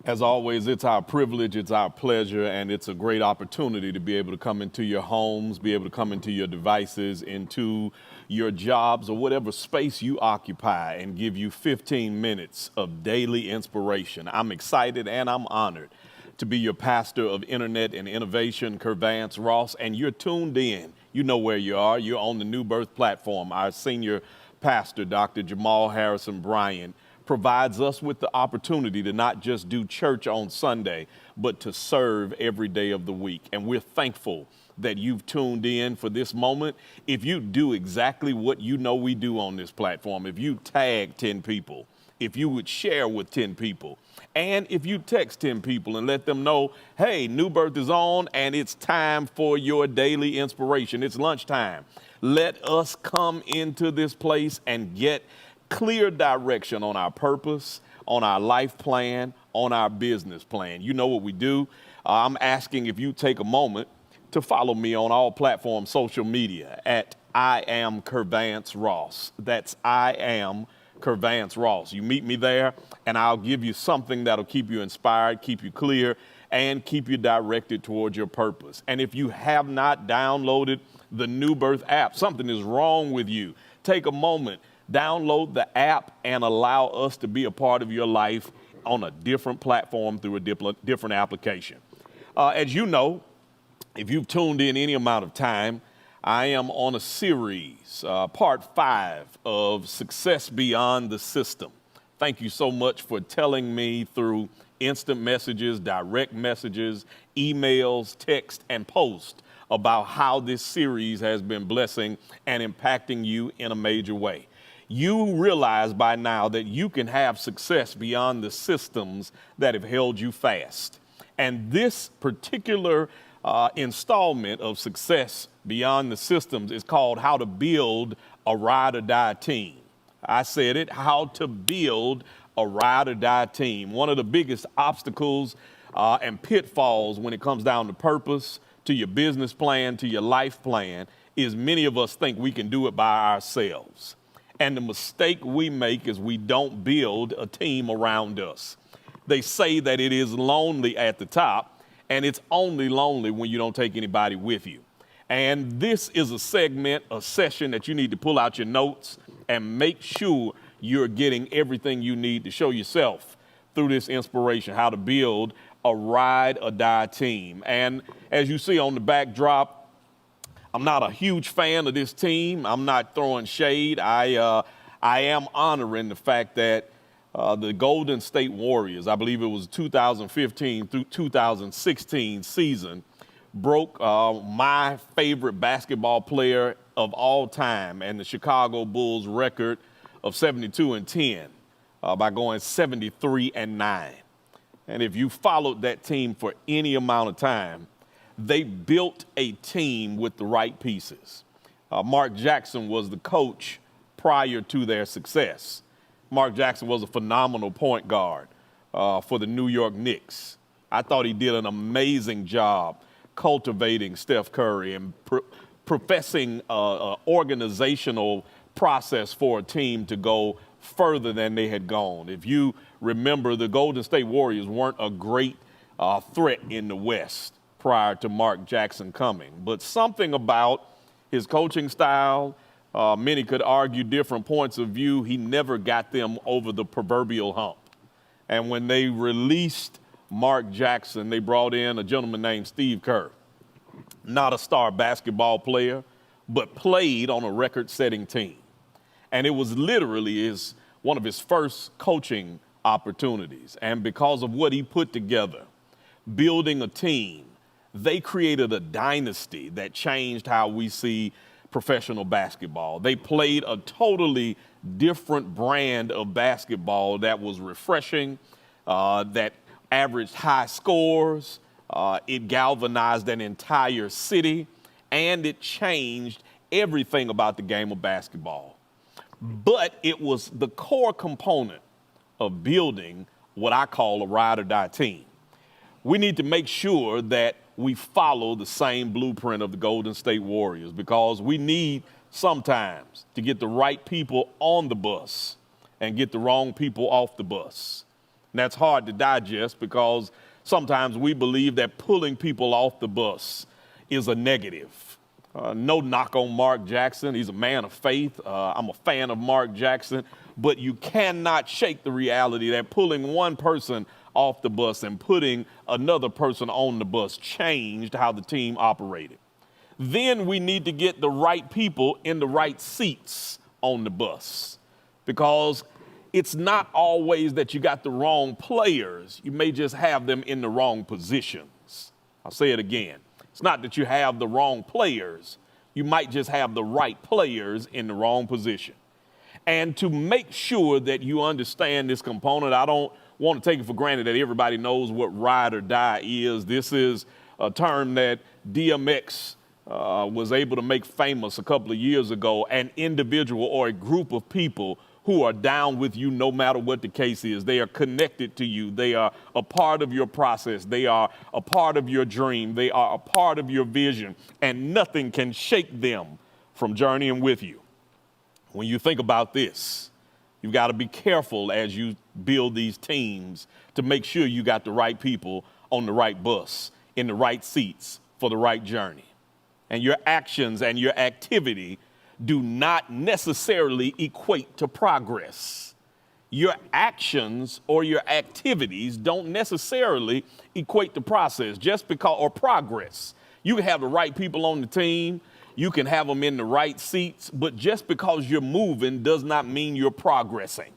As always, it's our privilege, it's our pleasure, and it's a great opportunity to be able to come into your homes, be able to come into your devices, into your jobs, or whatever space you occupy, and give you 15 minutes of daily inspiration. I'm excited and I'm honored to be your pastor of internet and innovation, Kervance Ross, and you're tuned in. You know where you are. You're on the New Birth platform. Our senior pastor, Dr. Jamal Bryant, provides us with the opportunity to not just do church on Sunday, but to serve every day of the week. And we're thankful that you've tuned in for this moment. If you do exactly what you know we do on this platform, if you tag 10 people, if you would share with 10 people, and if you text 10 people and let them know, hey, New Birth is on and it's time for your daily inspiration. It's lunchtime. Let us come into this place and get clear direction on our purpose, on our life plan, on our business plan. You know what we do. I'm asking if you take a moment to follow me on all platforms, social media at I am Kervance Ross. That's I am Kervance Ross. You meet me there and I'll give you something that'll keep you inspired, keep you clear, and keep you directed towards your purpose. And if you have not downloaded the New Birth app, something is wrong with you. Take a moment. Download the app and allow us to be a part of your life on a different platform through a different application. As you know, if you've tuned in any amount of time, I am on a series, part 5 of Success Beyond the System. Thank you so much for telling me through instant messages, direct messages, emails, text, and post about how this series has been blessing and impacting you in a major way. You realize by now that you can have success beyond the systems that have held you fast. And this particular installment of Success Beyond the Systems is called How to Build a Ride or Die Team. I said it, how to build a ride or die team. One of the biggest obstacles and pitfalls when it comes down to purpose, to your business plan, to your life plan, is many of us think we can do it by ourselves. And the mistake we make is we don't build a team around us. They say that it is lonely at the top, and it's only lonely when you don't take anybody with you. And this is a segment, a session that you need to pull out your notes and make sure you're getting everything you need to show yourself through this inspiration, how to build a ride or die team. And as you see on the backdrop, I'm not a huge fan of this team. I'm not throwing shade. I am honoring the fact that the Golden State Warriors, I believe it was 2015 through 2016 season, broke my favorite basketball player of all time and the Chicago Bulls record of 72-10 by going 73-9. And if you followed that team for any amount of time, they built a team with the right pieces. Mark Jackson was the coach prior to their success. Mark Jackson was a phenomenal point guard for the New York Knicks. I thought he did an amazing job cultivating Steph Curry and professing an organizational process for a team to go further than they had gone. If you remember, the Golden State Warriors weren't a great threat in the West prior to Mark Jackson coming. But something about his coaching style, many could argue different points of view, he never got them over the proverbial hump. And when they released Mark Jackson, they brought in a gentleman named Steve Kerr. Not a star basketball player, but played on a record-setting team. And it was literally one of his first coaching opportunities. And because of what he put together, building a team, they created a dynasty that changed how we see professional basketball. They played a totally different brand of basketball that was refreshing, that averaged high scores. It galvanized an entire city, and it changed everything about the game of basketball. But it was the core component of building what I call a ride or die team. We need to make sure that we follow the same blueprint of the Golden State Warriors, because we need sometimes to get the right people on the bus and get the wrong people off the bus. And that's hard to digest because sometimes we believe that pulling people off the bus is a negative. No knock on Mark Jackson. He's a man of faith. I'm a fan of Mark Jackson. But you cannot shake the reality that pulling one person off the bus and putting another person on the bus changed how the team operated. Then we need to get the right people in the right seats on the bus, because it's not always that you got the wrong players. You may just have them in the wrong positions. I'll say it again. It's not that you have the wrong players. You might just have the right players in the wrong position. And to make sure that you understand this component, I don't want to take it for granted that everybody knows what ride or die is. This is a term that DMX was able to make famous a couple of years ago, an individual or a group of people who are down with you no matter what the case is. They are connected to you. They are a part of your process. They are a part of your dream. They are a part of your vision, and nothing can shake them from journeying with you. When you think about this, you've got to be careful as you build these teams to make sure you got the right people on the right bus, in the right seats for the right journey. And your actions and your activity do not necessarily equate to progress. Your actions or your activities don't necessarily equate to process or progress. You can have the right people on the team. You can have them in the right seats, but just because you're moving does not mean you're progressing.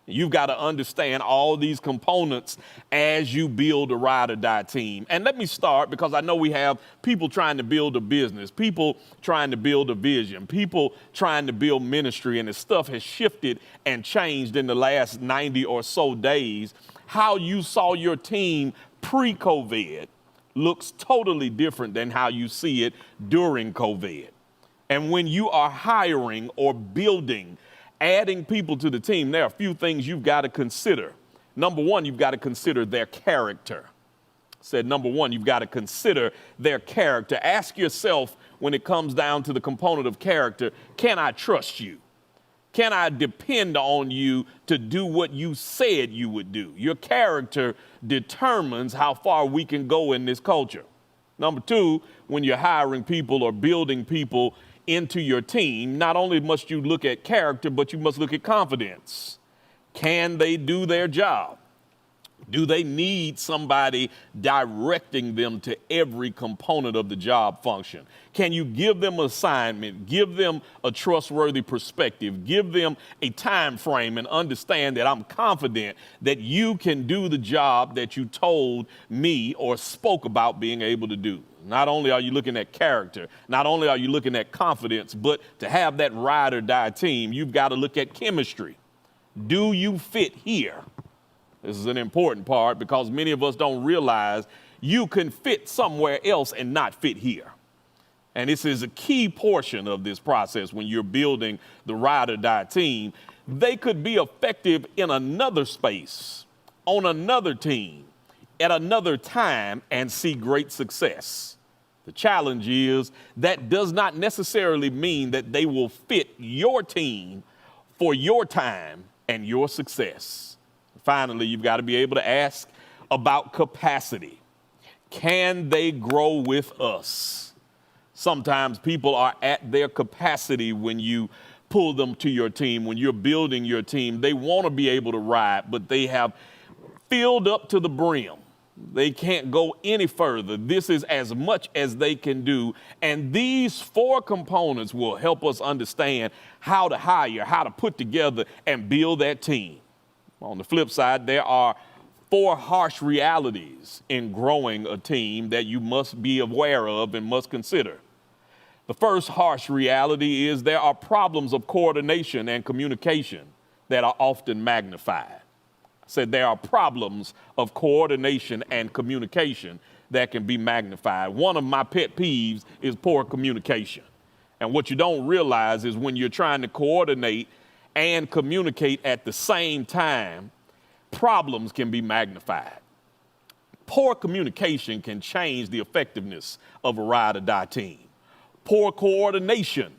You've got to understand all these components as you build a ride or die team. And let me start, because I know we have people trying to build a business, people trying to build a vision, people trying to build ministry, and this stuff has shifted and changed in the last 90 or so days. How you saw your team pre-COVID looks totally different than how you see it during COVID. And when you are hiring or building, adding people to the team, there are a few things you've got to consider. Number one, you've got to consider their character. I said, number one, you've got to consider their character. Ask yourself, when it comes down to the component of character, can I trust you? Can I depend on you to do what you said you would do? Your character determines how far we can go in this culture. Number two, when you're hiring people or building people into your team, not only must you look at character, but you must look at confidence. Can they do their job? Do they need somebody directing them to every component of the job function? Can you give them an assignment, give them a trustworthy perspective, give them a time frame, and understand that I'm confident that you can do the job that you told me or spoke about being able to do? Not only are you looking at character, not only are you looking at confidence, but to have that ride or die team, you've got to look at chemistry. Do you fit here? This is an important part, because many of us don't realize you can fit somewhere else and not fit here. And this is a key portion of this process when you're building the ride or die team. They could be effective in another space, on another team, at another time, and see great success. The challenge is that does not necessarily mean that they will fit your team for your time and your success. Finally, you've got to be able to ask about capacity. Can they grow with us? Sometimes people are at their capacity when you pull them to your team, when you're building your team. They want to be able to ride, but they have filled up to the brim. They can't go any further. This is as much as they can do. And these four components will help us understand how to hire, how to put together and build that team. On the flip side, there are four harsh realities in growing a team that you must be aware of and must consider. The first harsh reality is there are problems of coordination and communication that are often magnified. I said there are problems of coordination and communication that can be magnified. One of my pet peeves is poor communication. And what you don't realize is when you're trying to coordinate and communicate at the same time, problems can be magnified. Poor communication can change the effectiveness of a ride or die team. Poor coordination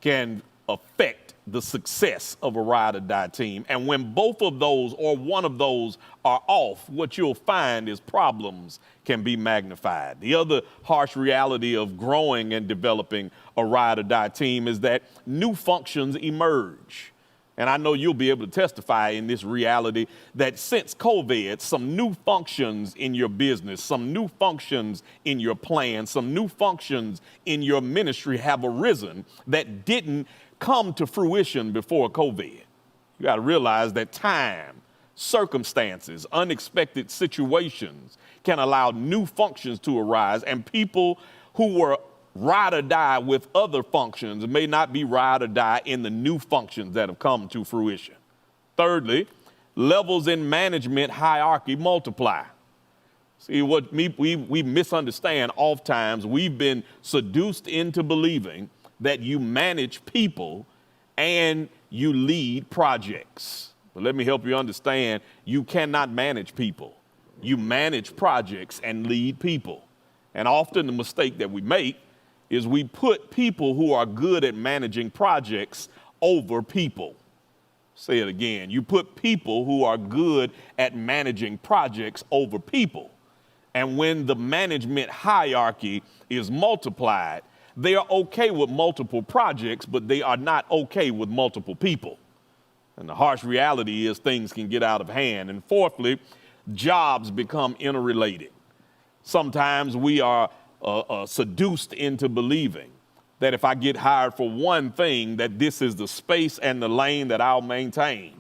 can affect the success of a ride or die team. And when both of those or one of those are off, what you'll find is problems can be magnified. The other harsh reality of growing and developing a ride or die team is that new functions emerge. And I know you'll be able to testify in this reality that since COVID, some new functions in your business, some new functions in your plan, some new functions in your ministry have arisen that didn't come to fruition before COVID. You got to realize that time, circumstances, unexpected situations can allow new functions to arise, and people who were ride or die with other functions may not be ride or die in the new functions that have come to fruition. Thirdly, levels in management hierarchy multiply. See, what we misunderstand oftentimes, we've been seduced into believing that you manage people and you lead projects. But let me help you understand, you cannot manage people. You manage projects and lead people. And often the mistake that we make is we put people who are good at managing projects over people. Say it again. You put people who are good at managing projects over people. And when the management hierarchy is multiplied, they are okay with multiple projects, but they are not okay with multiple people. And the harsh reality is things can get out of hand. And fourthly, jobs become interrelated. Sometimes we are seduced into believing that if I get hired for one thing, that this is the space and the lane that I'll maintain.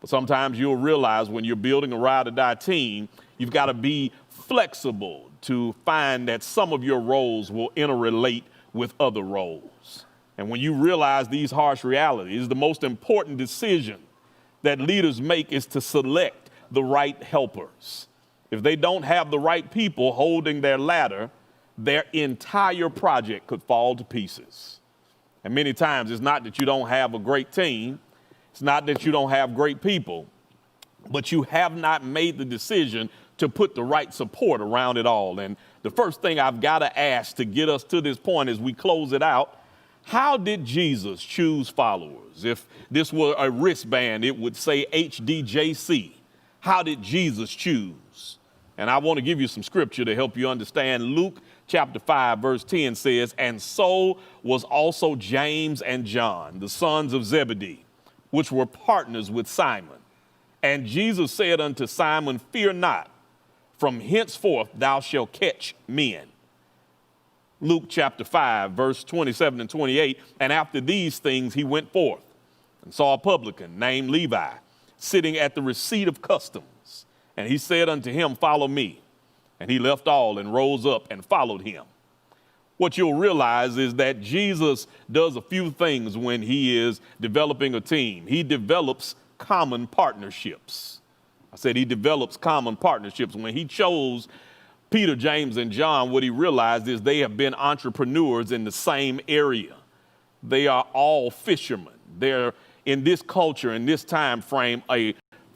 But sometimes you'll realize when you're building a ride or die team, you've got to be flexible to find that some of your roles will interrelate with other roles. And when you realize these harsh realities, the most important decision that leaders make is to select the right helpers. If they don't have the right people holding their ladder, their entire project could fall to pieces. And many times it's not that you don't have a great team, it's not that you don't have great people, but you have not made the decision to put the right support around it all. And the first thing I've got to ask to get us to this point as we close it out, how did Jesus choose followers? If this were a wristband, it would say HDJC. How did Jesus choose? And I want to give you some scripture to help you understand. Luke chapter 5, verse 10 says, "And so was also James and John, the sons of Zebedee, which were partners with Simon. And Jesus said unto Simon, Fear not, from henceforth thou shalt catch men." Luke chapter 5, verse 27 and 28, "And after these things he went forth and saw a publican named Levi sitting at the receipt of customs. And he said unto him, Follow me. And he left all and rose up and followed him." What you'll realize is that Jesus does a few things when he is developing a team. He develops common partnerships. I said he develops common partnerships. When he chose Peter, James, and John, what he realized is they have been entrepreneurs in the same area. They are all fishermen. They're in this culture, in this time frame, a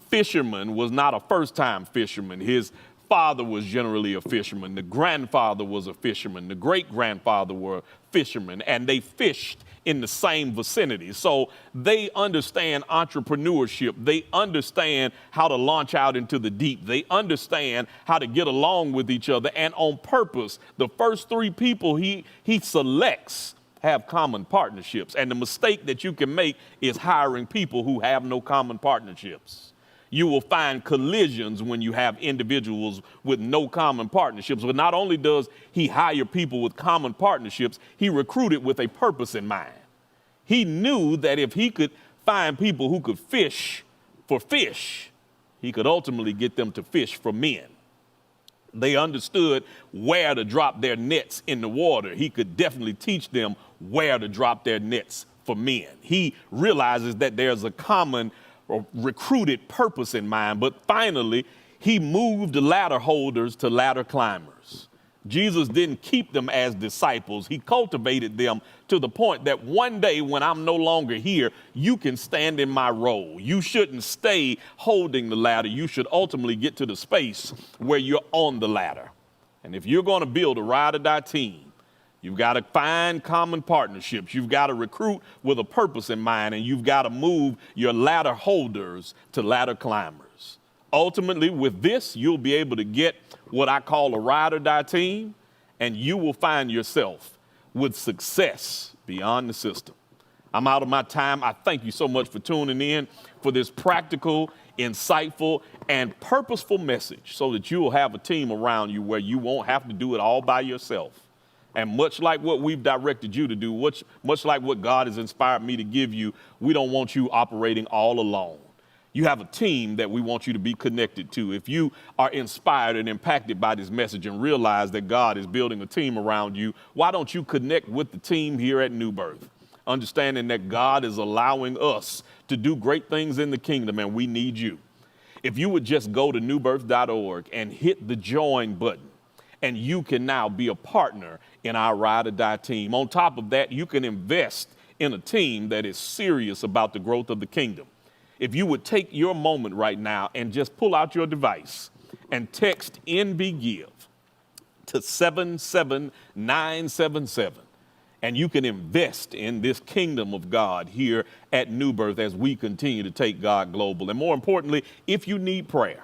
fisherman was not a first-time fisherman. His father was generally a fisherman. The grandfather was a fisherman. The great-grandfather were fishermen, and they fished in the same vicinity. So they understand entrepreneurship. They understand how to launch out into the deep. They understand how to get along with each other. And on purpose, the first three people he selects have common partnerships. And the mistake that you can make is hiring people who have no common partnerships. You will find collisions when you have individuals with no common partnerships. But not only does he hire people with common partnerships, he recruited with a purpose in mind. He knew that if he could find people who could fish for fish, he could ultimately get them to fish for men. They understood where to drop their nets in the water. He could definitely teach them where to drop their nets for men. He realizes that there's a common or recruited purpose in mind. But finally, he moved ladder holders to ladder climbers. Jesus didn't keep them as disciples. He cultivated them to the point that one day when I'm no longer here, you can stand in my role. You shouldn't stay holding the ladder. You should ultimately get to the space where you're on the ladder. And if you're going to build a ride or die team, You've got to find common partnerships. You've got to recruit with a purpose in mind, and you've got to move your ladder holders to ladder climbers. Ultimately, with this, you'll be able to get what I call a ride or die team, and you will find yourself with success beyond the system. I'm out of my time. I thank you so much for tuning in for this practical, insightful, and purposeful message so that you will have a team around you where you won't have to do it all by yourself. And much like what we've directed you to do, much like what God has inspired me to give you, we don't want you operating all alone. You have a team that we want you to be connected to. If you are inspired and impacted by this message and realize that God is building a team around you, why don't you connect with the team here at New Birth? Understanding that God is allowing us to do great things in the kingdom, and we need you. If you would just go to newbirth.org and hit the join button, and you can now be a partner in our Ride or Die team. On top of that, you can invest in a team that is serious about the growth of the kingdom. If you would take your moment right now and just pull out your device and text NBGIVE to 77977, and you can invest in this kingdom of God here at New Birth as we continue to take God global. And more importantly, if you need prayer,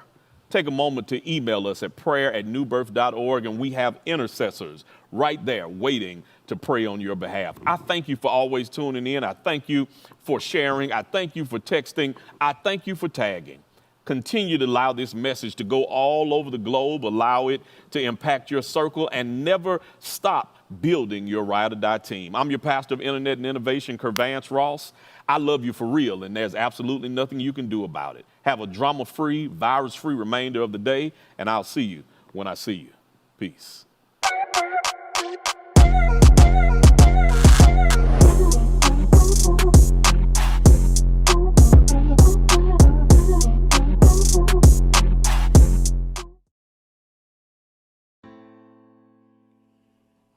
take a moment to email us at prayer@newbirth.org, and we have intercessors right there waiting to pray on your behalf. I thank you for always tuning in. I thank you for sharing. I thank you for texting. I thank you for tagging. Continue to allow this message to go all over the globe. Allow it to impact your circle, and never stop building your Ride or Die team. I'm your pastor of Internet and Innovation, Kervance Ross. I love you for real, and there's absolutely nothing you can do about it. Have a drama-free, virus-free remainder of the day, and I'll see you when I see you. Peace.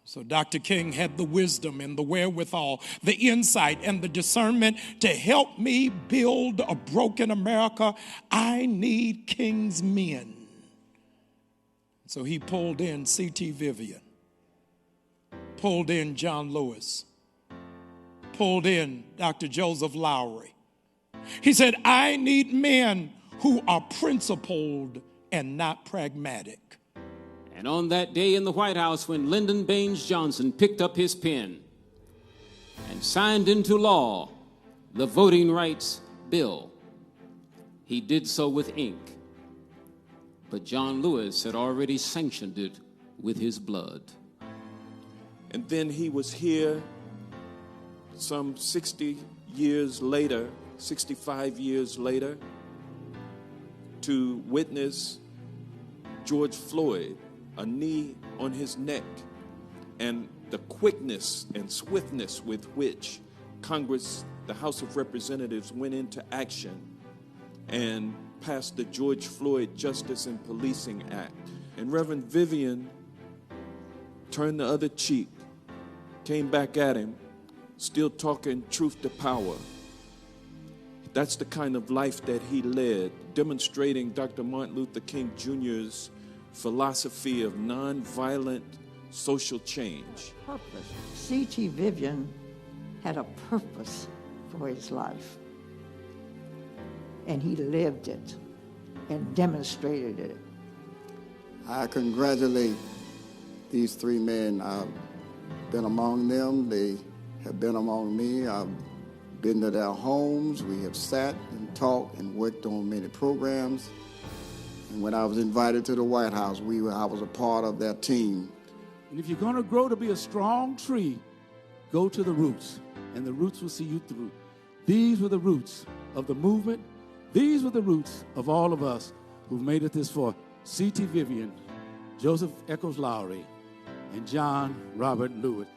So Dr. King had the wisdom and the wherewithal, the insight and the discernment to help me build a broken America. I need King's men. So he pulled in C.T. Vivian, pulled in John Lewis, pulled in Dr. Joseph Lowry. He said, I need men who are principled and not pragmatic. And on that day in the White House, when Lyndon Baines Johnson picked up his pen and signed into law the Voting Rights Bill, he did so with ink. But John Lewis had already sanctioned it with his blood. And then he was here some 60 years later, 65 years later, to witness George Floyd, a knee on his neck, and the quickness and swiftness with which Congress, the House of Representatives, went into action and passed the George Floyd Justice and Policing Act. And Reverend Vivian turned the other cheek, came back at him, still talking truth to power. That's the kind of life that he led, demonstrating Dr. Martin Luther King Jr.'s philosophy of nonviolent social change. Purpose. C.T. Vivian had a purpose for his life, and he lived it and demonstrated it. I congratulate these three men. I've been among them. They have been among me. I've been to their homes. We have sat and talked and worked on many programs. And when I was invited to the White House, I was a part of that team. And if you're going to grow to be a strong tree, go to the roots, and the roots will see you through. These were the roots of the movement. These were the roots of all of us who've made it this far. C.T. Vivian, Joseph Echols Lowry, and John Robert Lewis.